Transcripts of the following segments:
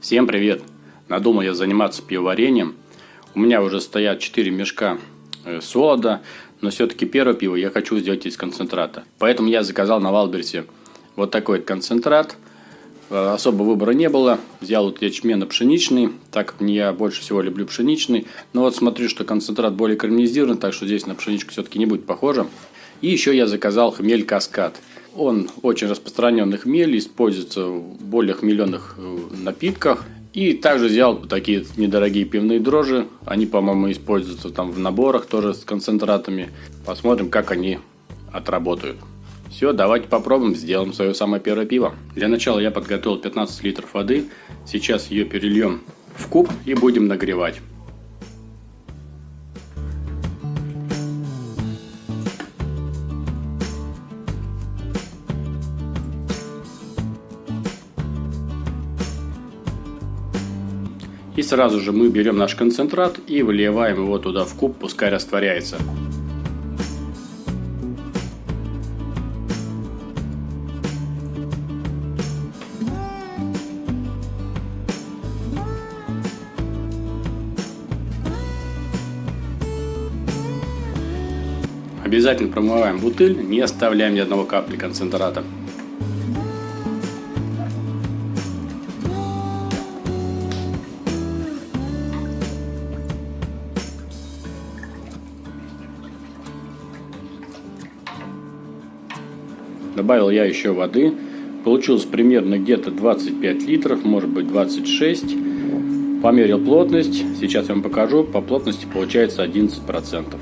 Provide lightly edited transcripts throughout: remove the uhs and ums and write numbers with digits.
Всем привет! Надумал я заниматься пивоварением. У меня уже стоят 4 мешка солода, но все-таки первое пиво я хочу сделать из концентрата. Поэтому я заказал на Валберсе вот такой концентрат. Особо выбора не было. Взял вот ячменно-пшеничный, так как я больше всего люблю пшеничный. Но вот смотрю, что концентрат более карамелизированный, так что здесь на пшеничку все-таки не будет похоже. И еще я заказал хмель Каскад. Он очень распространенный хмель, используется в более хмеленых напитках. И также взял такие недорогие пивные дрожжи. Они, по-моему, используются там в наборах тоже с концентратами. Посмотрим, как они отработают. Все, давайте попробуем, сделаем свое самое первое пиво. Для начала я подготовил 15 литров воды. Сейчас ее перельем в куб и будем нагревать. И сразу же мы берем наш концентрат и выливаем его туда в куб, пускай растворяется. Обязательно промываем бутыль, не оставляем ни одного капли концентрата. Добавил я еще воды. Получилось примерно где-то 25 литров, может быть 26. Померил плотность. Сейчас я вам покажу. По плотности получается 11%.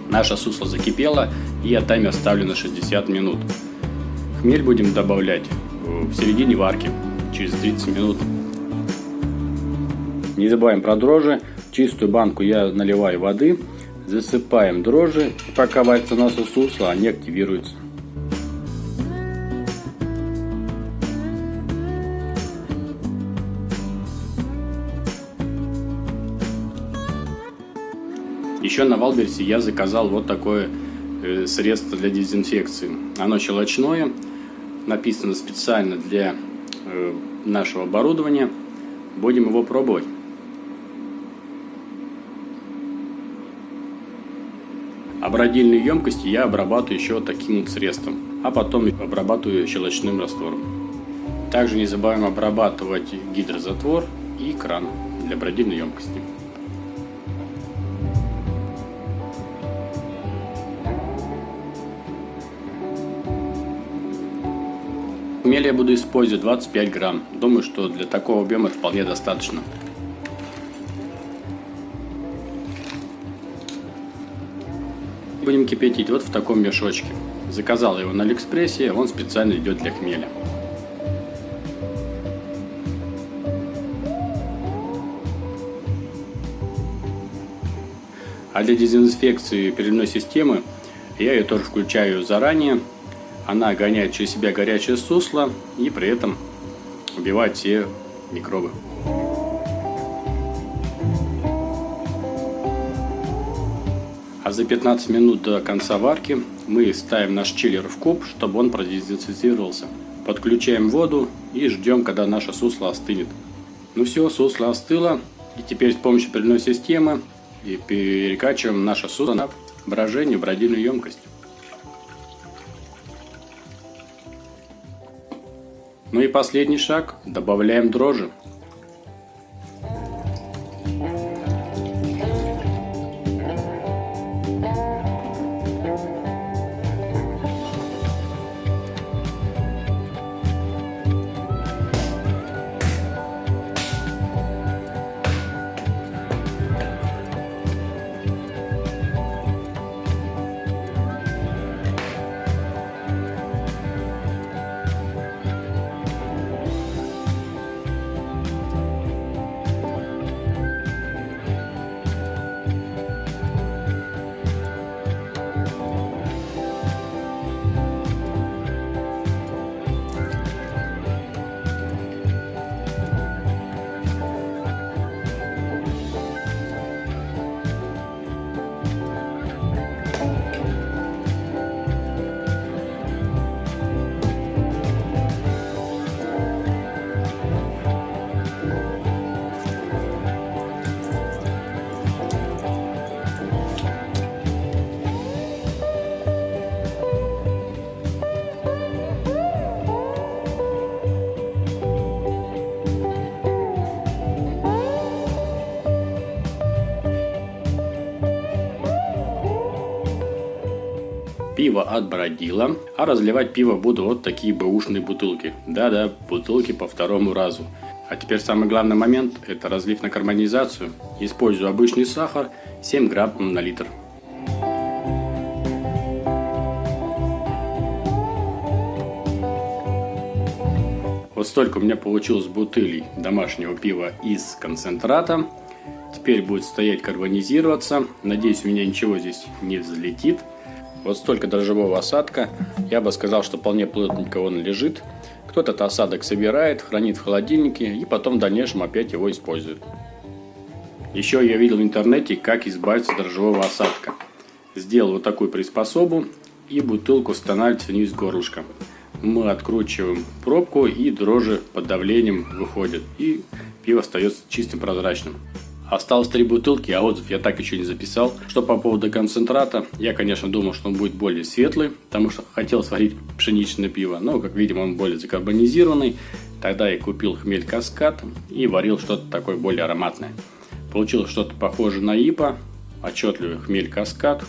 Наша сусло закипела, и я таймер ставлю на 60 минут. Хмель будем добавлять в середине варки, через 30 минут. Не забываем про дрожжи. В чистую банку я наливаю воды, засыпаем дрожжи, и пока варится наше сусло, они активируются. Еще на Валберсе я заказал вот такое средство для дезинфекции. Оно щелочное, написано специально для нашего оборудования. Будем его пробовать. А бродильные емкости я обрабатываю еще таким вот средством, а потом обрабатываю щелочным раствором. Также не забываем обрабатывать гидрозатвор и кран для бродильной емкости. Хмель я буду использовать 25 грамм. Думаю, что для такого объема вполне достаточно. Будем кипятить вот в таком мешочке. Заказал его на Алиэкспрессе, он специально идет для хмеля. А для дезинфекции переливной системы я ее тоже включаю заранее. Она гоняет через себя горячее сусло и при этом убивает все микробы. А за 15 минут до конца варки мы ставим наш чиллер в куб, чтобы он продезинфицировался. Подключаем воду и ждем, когда наше сусло остынет. Ну все, сусло остыло. И теперь с помощью переливной системы перекачиваем наше сусло на брожение в бродильную емкость. Ну и последний шаг. Добавляем дрожжи. Пиво отбродило, а разливать пиво буду вот такие бэушные бутылки. Да-да, бутылки по второму разу. А теперь самый главный момент – это разлив на карбонизацию. Использую обычный сахар 7 грамм на литр. Вот столько у меня получилось бутылей домашнего пива из концентрата. Теперь будет стоять карбонизироваться. Надеюсь, у меня ничего здесь не взлетит. Вот столько дрожжевого осадка. Я бы сказал, что вполне плотненько он лежит. Кто-то этот осадок собирает, хранит в холодильнике и потом в дальнейшем опять его использует. Еще я видел в интернете, как избавиться от дрожжевого осадка. Сделал вот такую приспособу, и бутылку устанавливается вниз горлышком. Мы откручиваем пробку, и дрожжи под давлением выходят, и пиво остается чистым, прозрачным. Осталось 3 бутылки, а отзыв я так еще не записал. Что по поводу концентрата, я, конечно, думал, что он будет более светлый, потому что хотел сварить пшеничное пиво, но, как видим, он более закарбонизированный. Тогда я купил хмель Каскад и варил что-то такое более ароматное. Получилось что-то похоже на ИПА, отчетливый хмель Каскад.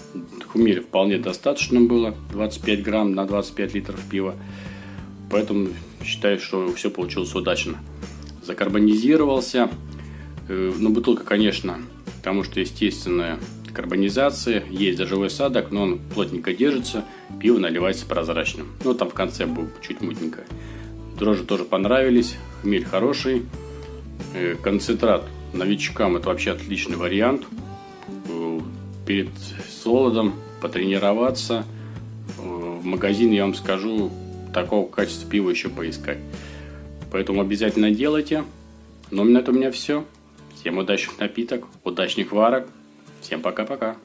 Хмеля вполне достаточно было, 25 грамм на 25 литров пива. Поэтому считаю, что все получилось удачно. Закарбонизировался. Но бутылка, конечно, потому что естественная карбонизация, есть дрожжевой осадок, но он плотненько держится, пиво наливается прозрачным. Ну, там в конце будет чуть мутненько. Дрожжи тоже понравились, хмель хороший. Концентрат новичкам это вообще отличный вариант. Перед солодом потренироваться. В магазине, я вам скажу, такого качества пива еще поискать. Поэтому обязательно делайте. Но на этом у меня все. Всем удачных напиток, удачных варок. Всем пока-пока.